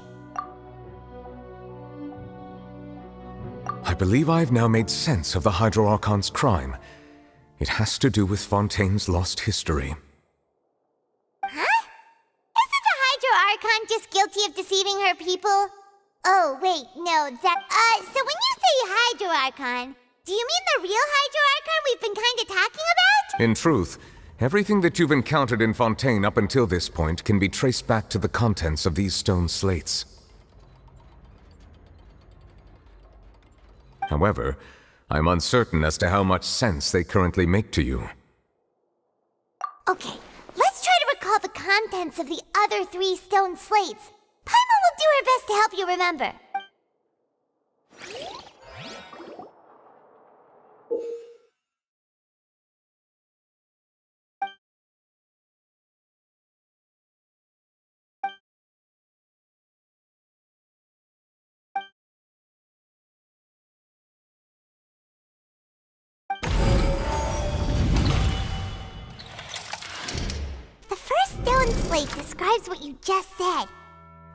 I believe I have now made sense of the Hydro Archon's crime. It has to do with Fontaine's lost history.
Huh? Isn't the Hydro Archon just guilty of deceiving her people? Oh, wait, no, so when you say Hydro Archon, do you mean the real Hydro Archon we've been kinda talking about?
In truth, everything that you've encountered in Fontaine up until this point can be traced back to the contents of these stone slates. However, I'm uncertain as to how much sense they currently make to you.
Okay, let's try to recall the contents of the other 3 stone slates. Paimon will do her best to help you remember. The first stone slate describes what you just said.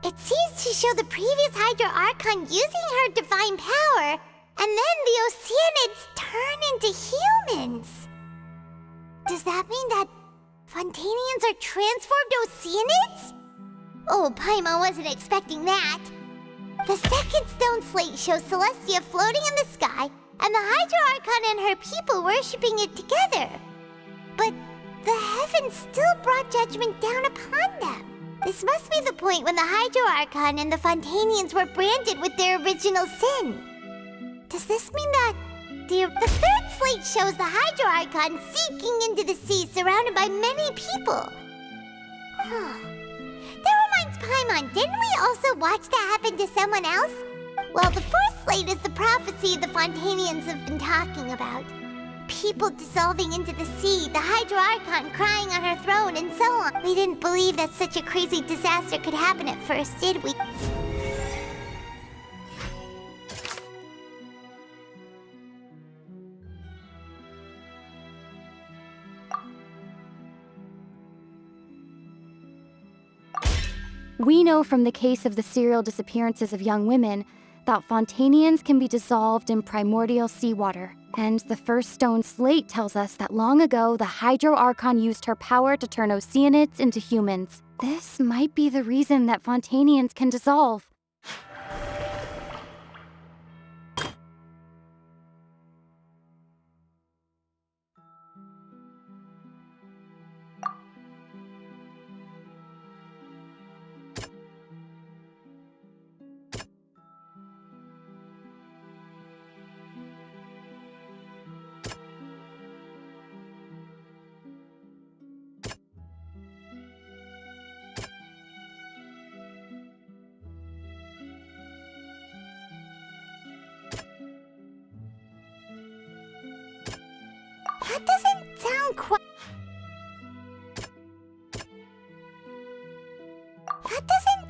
It seems to show the previous Hydro Archon using her divine power, and then the Oceanids turn into humans. Does that mean that Fontanians are transformed Oceanids? Oh, Paimon wasn't expecting that. The second stone slate shows Celestia floating in the sky, and the Hydro Archon and her people worshipping it together. But the heavens still brought judgment down upon them. This must be the point when the Hydro Archon and the Fontanians were branded with their original sin. Does this mean that the third slate shows the Hydro Archon sinking into the sea surrounded by many people? That reminds Paimon, didn't we also watch that happen to someone else? Well, the fourth slate is the prophecy the Fontanians have been talking about. People dissolving into the sea, the Hydro Archon crying on her throne, and so on. We didn't believe that such a crazy disaster could happen at first, did we?
We know from the case of the serial disappearances of young women that Fontanians can be dissolved in primordial seawater. And the first stone slate tells us that long ago, the Hydro Archon used her power to turn Oceanids into humans. This might be the reason that Fontanians can dissolve.
That doesn't sound quite... That doesn't...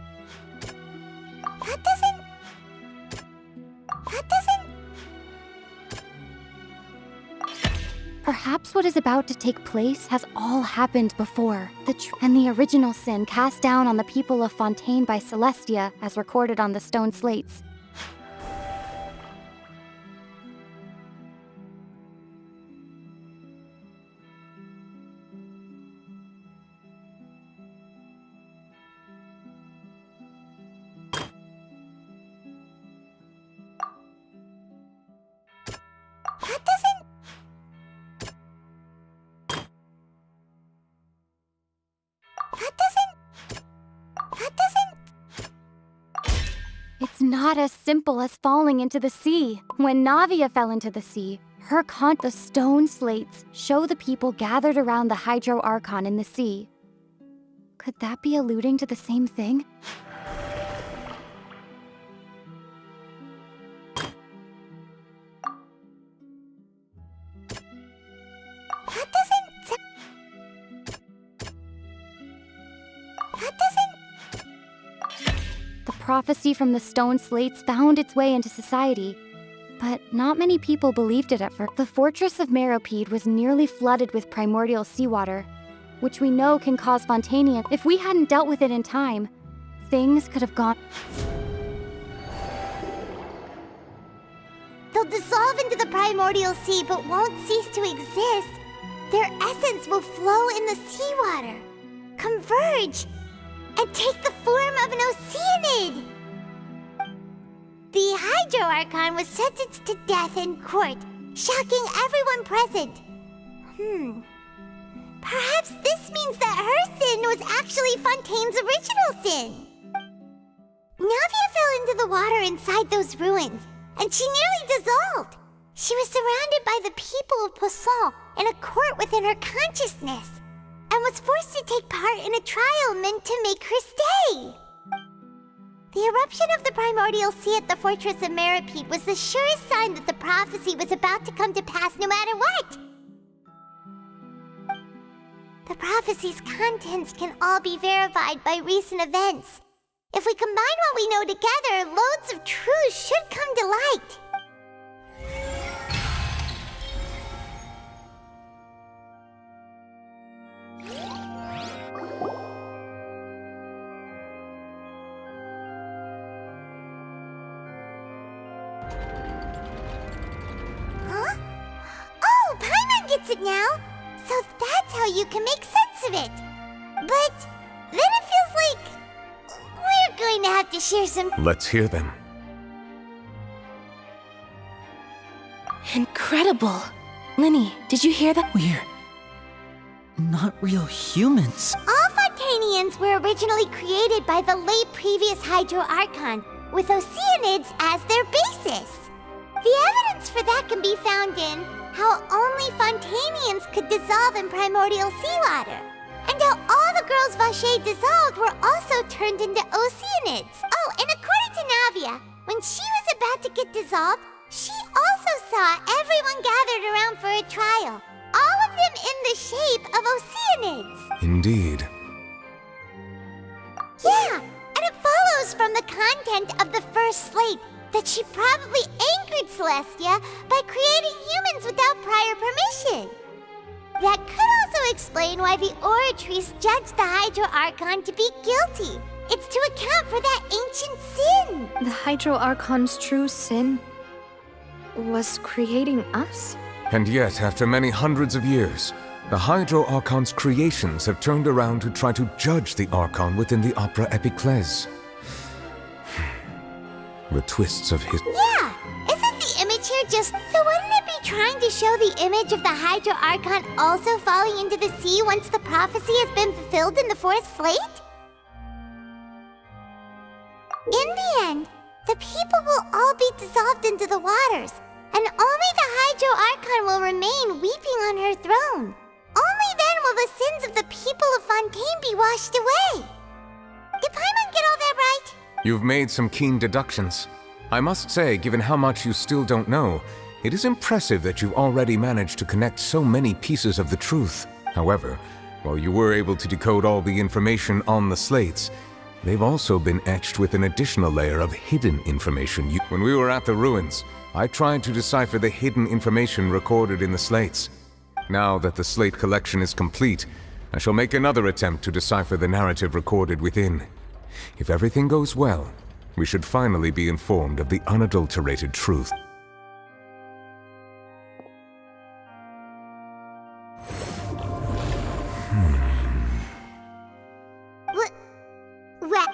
Perhaps what is about to take place has all happened before. And the original sin cast down on the people of Fontaine by Celestia, as recorded on the stone slates. It's not as simple as falling into the sea. When Navia fell into the sea, the stone slates show the people gathered around the Hydro Archon in the sea. Could that be alluding to the same thing?
That doesn't...
The prophecy from the stone slates found its way into society, but not many people believed it at first. The fortress of Meropide was nearly flooded with primordial seawater, which we know can cause Fontanian. If we hadn't dealt with it in time, things could have gone.
They'll dissolve into the primordial sea but won't cease to exist. Their essence will flow in the seawater, converge, and take the form of an Oceanid. The Hydro Archon was sentenced to death in court, shocking everyone present. Perhaps this means that her sin was actually Fontaine's original sin. Navia fell into the water inside those ruins, and she nearly dissolved. She was surrounded by the people of Poisson in a court within her consciousness, and was forced to take part in a trial meant to make her stay. The eruption of the primordial sea at the fortress of Meropide was the surest sign that the prophecy was about to come to pass no matter what. The prophecy's contents can all be verified by recent events. If we combine what we know together, loads of truths should come to light. Huh? Oh, Paimon gets it now! So that's how you can make sense of it. But then it feels like we're going to have to share some...
Let's hear them.
Incredible. Linny, did you hear that?
We're not real humans.
All Fontanians were originally created by the late previous Hydro Archon, with Oceanids as their basis. The evidence for that can be found in how only Fontanians could dissolve in primordial seawater, and how all the girls Vacher dissolved were also turned into Oceanids. Oh, and according to Navia, when she was about to get dissolved, she also saw everyone gathered around for a trial, all of them in the shape of Oceanids.
Indeed.
Yeah, and it follows from the content of the first slate that she probably angered Celestia by creating humans without prior permission. That could also explain why the Oratries judged the Hydro Archon to be guilty. It's to account for that ancient sin.
The Hydro Archon's true sin was creating us?
And yet, after many hundreds of years, the Hydro Archon's creations have turned around to try to judge the Archon within the Opera Epiclese. The twists of his...
Yeah! Isn't the image here just... So wouldn't it be trying to show the image of the Hydro Archon also falling into the sea once the prophecy has been fulfilled in the fourth slate? In the end, the people will all be dissolved into the waters, and only the Hydro Archon will remain weeping on her throne. Only then will the sins of the people of Fontaine be washed away. Did Paimon get all that right?
You've made some keen deductions. I must say, given how much you still don't know, it is impressive that you've already managed to connect so many pieces of the truth. However, while you were able to decode all the information on the slates, they've also been etched with an additional layer of hidden information. When we were at the ruins, I tried to decipher the hidden information recorded in the slates. Now that the slate collection is complete, I shall make another attempt to decipher the narrative recorded within. If everything goes well, we should finally be informed of the unadulterated truth.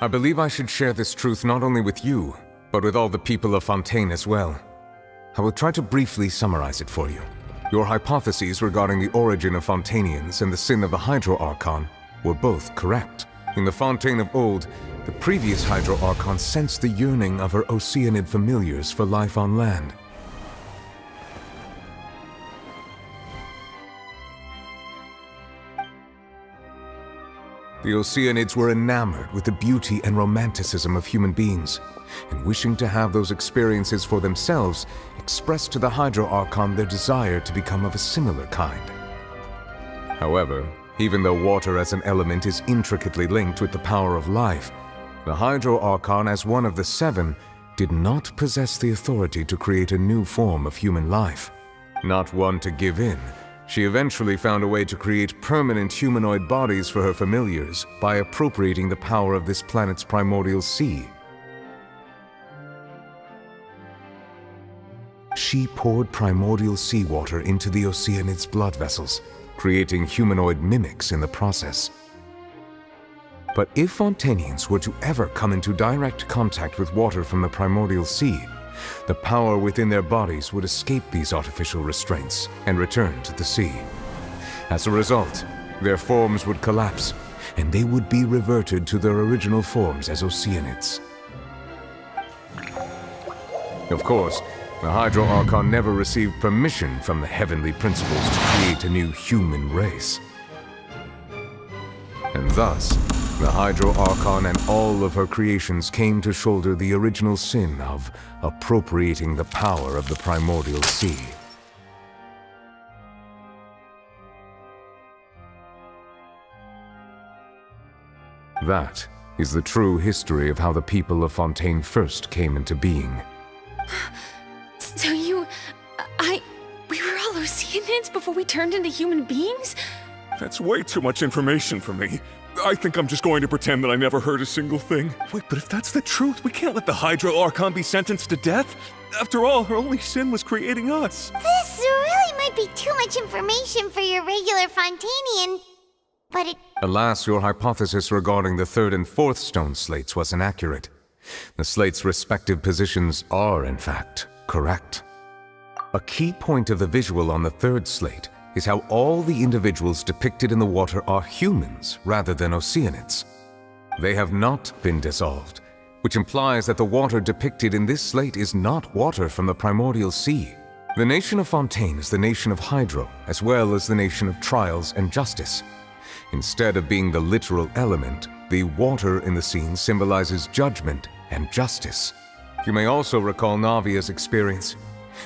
I believe I should share this truth not only with you, but with all the people of Fontaine as well. I will try to briefly summarize it for you. Your hypotheses regarding the origin of Fontanians and the sin of the Hydro Archon were both correct. In the Fontaine of old, the previous Hydro Archon sensed the yearning of her Oceanid familiars for life on land. The Oceanids were enamored with the beauty and romanticism of human beings, and wishing to have those experiences for themselves, expressed to the Hydro Archon their desire to become of a similar kind. However, Even though water as an element is intricately linked with the power of life, the Hydro Archon, as one of the seven, did not possess the authority to create a new form of human life. Not one to give in, she eventually found a way to create permanent humanoid bodies for her familiars by appropriating the power of this planet's primordial sea. She poured primordial seawater into the Oceanids' blood vessels, creating humanoid mimics in the process. But if Fontanians were to ever come into direct contact with water from the primordial sea, the power within their bodies would escape these artificial restraints and return to the sea. As a result, their forms would collapse, and they would be reverted to their original forms as Oceanids. Of course, the Hydro Archon never received permission from the heavenly principles to create a new human race. And thus, the Hydro Archon and all of her creations came to shoulder the original sin of appropriating the power of the primordial sea. That is the true history of how the people of Fontaine first came into being.
So we were all Oceanids before we turned into human beings?
That's way too much information for me. I think I'm just going to pretend that I never heard a single thing.
Wait, but if that's the truth, we can't let the Hydro Archon be sentenced to death. After all, her only sin was creating us.
This really might be too much information for your regular Fontanian, but it...
Alas, your hypothesis regarding the third and fourth stone slates was inaccurate. The slates' respective positions are, in fact, correct. A key point of the visual on the third slate is how all the individuals depicted in the water are humans rather than Oceanids. They have not been dissolved, which implies that the water depicted in this slate is not water from the primordial sea. The nation of Fontaine is the nation of Hydro, as well as the nation of trials and justice. Instead of being the literal element, the water in the scene symbolizes judgment and justice. You may also recall Navia's experience.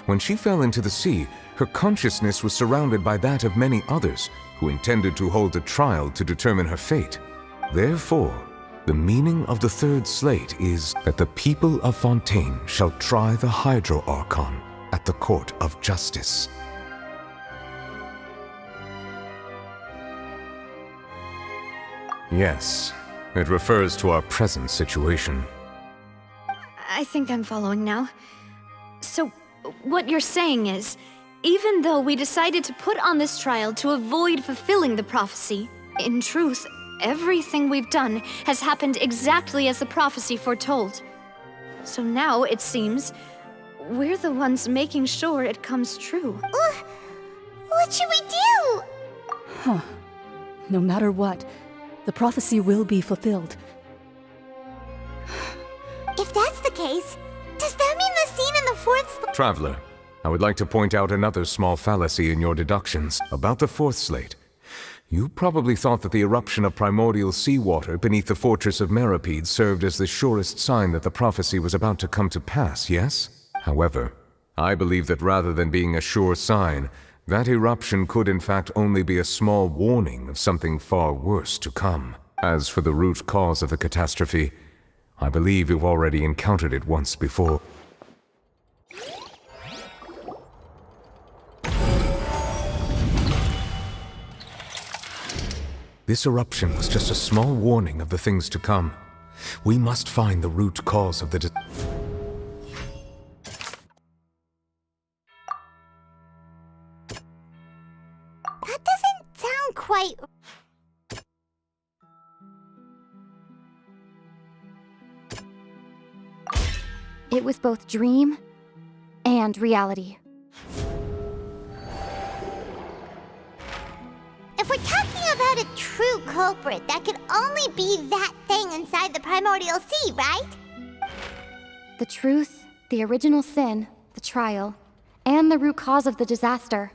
When she fell into the sea, her consciousness was surrounded by that of many others who intended to hold a trial to determine her fate. Therefore, the meaning of the third slate is that the people of Fontaine shall try the Hydro Archon at the court of justice. Yes, it refers to our present situation.
I think I'm following now. So, what you're saying is, even though we decided to put on this trial to avoid fulfilling the prophecy, in truth, everything we've done has happened exactly as the prophecy foretold. So now, it seems, we're the ones making sure it comes true.
What should we do?
Huh. No matter what, the prophecy will be fulfilled.
If that's the case, does that mean the scene in the fourth...
Traveler, I would like to point out another small fallacy in your deductions about the fourth slate. You probably thought that the eruption of primordial seawater beneath the fortress of Meripede served as the surest sign that the prophecy was about to come to pass, yes? However, I believe that rather than being a sure sign, that eruption could in fact only be a small warning of something far worse to come. As for the root cause of the catastrophe, I believe you've already encountered it once before. This eruption was just a small warning of the things to come. We must find the root cause of the That
doesn't sound quite...
It was both dream and reality.
If we're talking about a true culprit, that could only be that thing inside the primordial sea, right?
The truth, the original sin, the trial, and the root cause of the disaster.